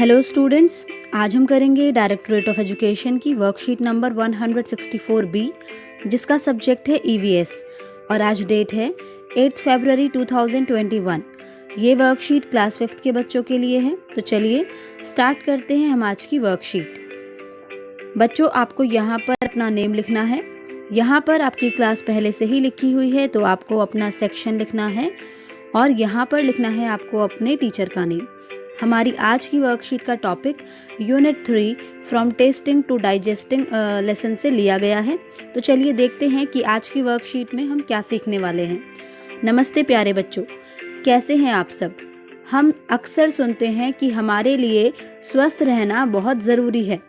Hello students, आज हम करेंगे डायरेक्टरेट ऑफ एजुकेशन की वर्कशीट नंबर 164 बी, जिसका सब्जेक्ट है ईवीएस और आज डेट है 8 फरवरी 2021। ये वर्कशीट क्लास 5th के बच्चों के लिए है। तो चलिए स्टार्ट करते हैं हम आज की वर्कशीट। बच्चों, आपको यहाँ पर अपना नेम लिखना है। यहाँ पर आपकी क्लास पहले से ही लिखी हुई है, तो आपको अपना सेक्शन लिखना है और यहाँ पर लिखना है आपको अपने टीचर का नेम। हमारी आज की वर्कशीट का topic unit 3 from tasting to digesting lesson से लिया गया है। तो चलिए देखते हैं कि आज की वर्कशीट में हम क्या सीखने वाले हैं। नमस्ते प्यारे बच्चों, कैसे हैं आप सब। हम अक्सर सुनते हैं कि हमारे लिए स्वस्थ रहना बहुत ज़रूरी है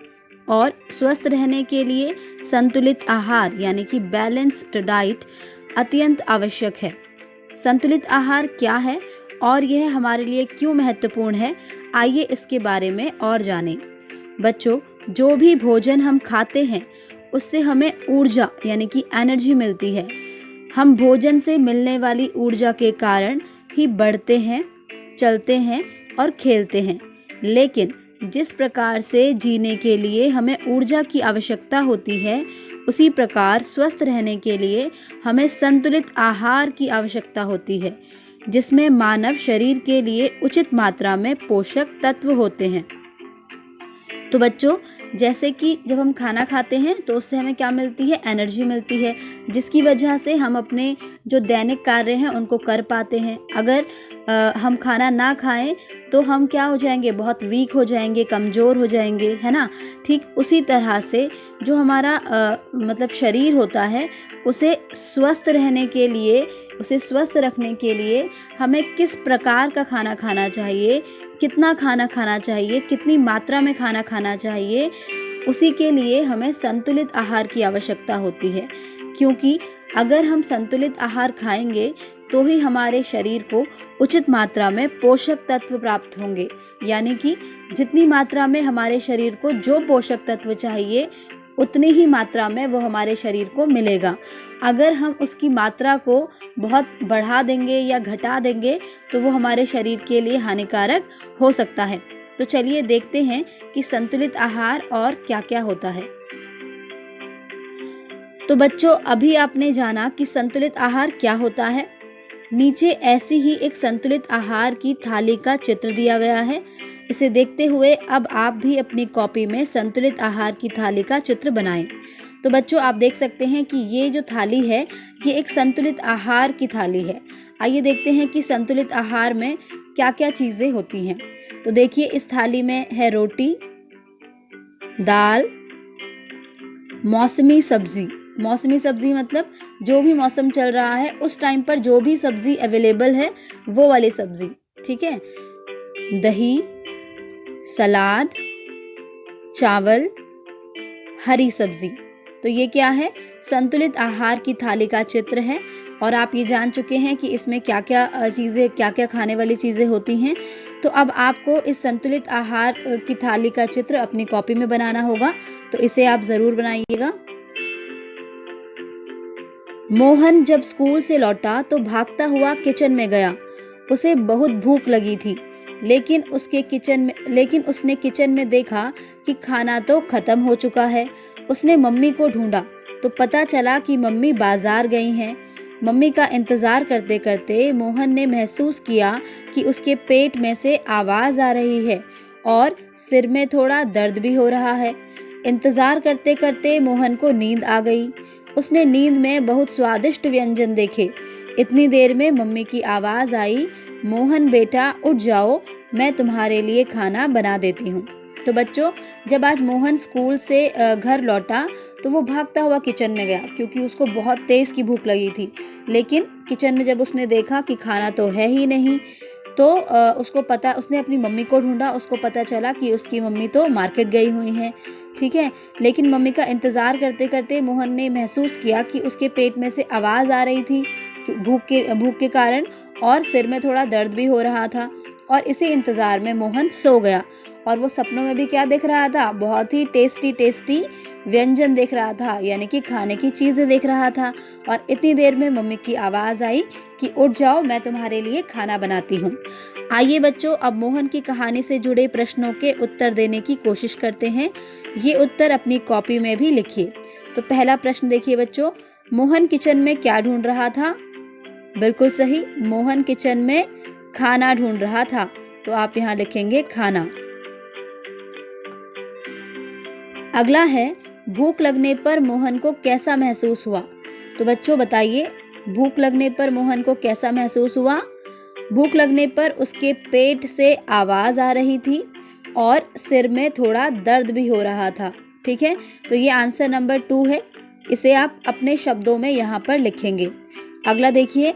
और स्वस्थ रहने के लिए संतुलित आहार यानी कि बैलेंस्ड डाइट अत्यंत आवश्यक है। संतुलित आहार क्या है और यह हमारे लिए क्यों महत्वपूर्ण है, आइए इसके बारे में और जानें। बच्चों, जो भी भोजन हम खाते हैं उससे हमें ऊर्जा यानी कि एनर्जी मिलती है। हम भोजन से मिलने वाली ऊर्जा के कारण ही बढ़ते हैं, चलते हैं और खेलते हैं। लेकिन जिस प्रकार से जीने के लिए हमें ऊर्जा की आवश्यकता होती है, उसी प्रकार स्वस्थ रहने के लिए हमें संतुलित आहार की आवश्यकता होती है, जिसमें मानव शरीर के लिए उचित मात्रा में पोषक तत्व होते हैं। तो बच्चों, जैसे कि जब हम खाना खाते हैं तो उससे हमें क्या मिलती है, एनर्जी मिलती है, जिसकी वजह से हम अपने जो दैनिक कार्य हैं उनको कर पाते हैं। अगर हम खाना ना खाएं तो हम क्या हो जाएंगे, बहुत वीक हो जाएंगे, कमज़ोर हो जाएंगे, है ना। ठीक उसी तरह से जो हमारा मतलब शरीर होता है, उसे स्वस्थ रहने के लिए, उसे स्वस्थ रखने के लिए हमें किस प्रकार का खाना खाना चाहिए, कितना खाना खाना चाहिए, कितनी मात्रा में खाना खाना चाहिए, उसी के लिए हमें संतुलित आहार की आवश्यकता होती है। क्योंकि अगर हम संतुलित आहार खाएंगे तो ही हमारे शरीर को उचित मात्रा में पोषक तत्व प्राप्त होंगे। यानी कि जितनी मात्रा में हमारे शरीर को जो पोषक तत्व चाहिए, उतनी ही मात्रा में वो हमारे शरीर को मिलेगा। अगर हम उसकी मात्रा को बहुत बढ़ा देंगे या घटा देंगे तो वो हमारे शरीर के लिए हानिकारक हो सकता है। तो चलिए देखते हैं कि संतुलित आहार और क्या क्या होता है। तो बच्चों, अभी आपने जाना कि संतुलित आहार क्या होता है। नीचे ऐसी ही एक संतुलित आहार की थाली का चित्र दिया गया है। इसे देखते हुए अब आप भी अपनी कॉपी में संतुलित आहार की थाली का चित्र बनाएं। तो बच्चों, आप देख सकते हैं कि ये जो थाली है, ये एक संतुलित आहार की थाली है। आइए देखते हैं कि संतुलित आहार में क्या क्या चीज़ें होती हैं। तो देखिए, इस थाली में है रोटी, दाल, मौसमी सब्जी। मौसमी सब्जी मतलब जो भी मौसम चल रहा है उस टाइम पर जो भी सब्जी अवेलेबल है वो वाली सब्जी, ठीक है। दही, सलाद, चावल, हरी सब्जी। तो ये क्या है, संतुलित आहार की थाली का चित्र है। और आप ये जान चुके हैं कि इसमें क्या क्या चीज़ें, क्या क्या खाने वाली चीज़ें होती हैं। तो अब आपको इस संतुलित आहार की थाली का चित्र अपनी कॉपी में बनाना होगा, तो इसे आप ज़रूर बनाइएगा। मोहन जब स्कूल से लौटा तो भागता हुआ किचन में गया। उसे बहुत भूख लगी थी, लेकिन उसने किचन में देखा कि खाना तो खत्म हो चुका है। उसने मम्मी को ढूंढा तो पता चला कि मम्मी बाजार गई हैं। मम्मी का इंतज़ार करते करते मोहन ने महसूस किया कि उसके पेट में से आवाज़ आ रही है और सिर में थोड़ा दर्द भी हो रहा है। इंतज़ार करते करते मोहन को नींद आ गई। उसने नींद में बहुत स्वादिष्ट व्यंजन देखे। इतनी देर में मम्मी की आवाज़ आई, मोहन बेटा उठ जाओ, मैं तुम्हारे लिए खाना बना देती हूँ। तो बच्चों, जब आज मोहन स्कूल से घर लौटा तो वो भागता हुआ किचन में गया, क्योंकि उसको बहुत तेज़ की भूख लगी थी। लेकिन किचन में जब उसने देखा कि खाना तो है ही नहीं, तो उसने अपनी मम्मी को ढूंढा। उसको पता चला कि उसकी मम्मी तो मार्केट गई हुई हैं, ठीक है। लेकिन मम्मी का इंतज़ार करते करते मोहन ने महसूस किया कि उसके पेट में से आवाज़ आ रही थी भूख के कारण, और सिर में थोड़ा दर्द भी हो रहा था। और इसी इंतज़ार में मोहन सो गया और वो सपनों में भी क्या देख रहा था, बहुत ही टेस्टी व्यंजन देख रहा था, यानी कि खाने की चीज़ें देख रहा था। और इतनी देर में मम्मी की आवाज़ आई कि उठ जाओ, मैं तुम्हारे लिए खाना बनाती हूँ। आइए बच्चों, अब मोहन की कहानी से जुड़े प्रश्नों के उत्तर देने की कोशिश करते हैं। ये उत्तर अपनी कॉपी में भी लिखिए। तो पहला प्रश्न देखिए बच्चों, मोहन किचन में क्या ढूंढ रहा था? बिल्कुल सही, मोहन किचन में खाना ढूंढ रहा था। तो आप यहाँ लिखेंगे खाना। अगला है, भूख लगने पर मोहन को कैसा महसूस हुआ? तो बच्चों बताइए, भूख लगने पर मोहन को कैसा महसूस हुआ? भूख लगने पर उसके पेट से आवाज़ आ रही थी और सिर में थोड़ा दर्द भी हो रहा था। ठीक है, तो ये आंसर नंबर 2 है। इसे आप अपने शब्दों में यहाँ पर लिखेंगे। अगला देखिए,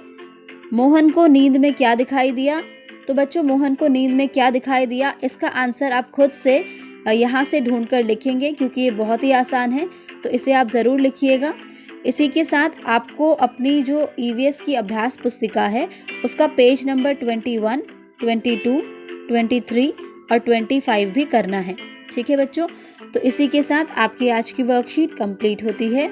मोहन को नींद में क्या दिखाई दिया? तो बच्चों मोहन को नींद में क्या दिखाई दिया, इसका आंसर आप खुद से यहाँ से ढूंढ कर लिखेंगे, क्योंकि ये बहुत ही आसान है। तो इसे आप ज़रूर लिखिएगा। इसी के साथ आपको अपनी जो ईवीएस की अभ्यास पुस्तिका है उसका पेज नंबर 21, 22, 23 और 25 भी करना है। ठीक है बच्चों, तो इसी के साथ आपकी आज की वर्कशीट कंप्लीट होती है।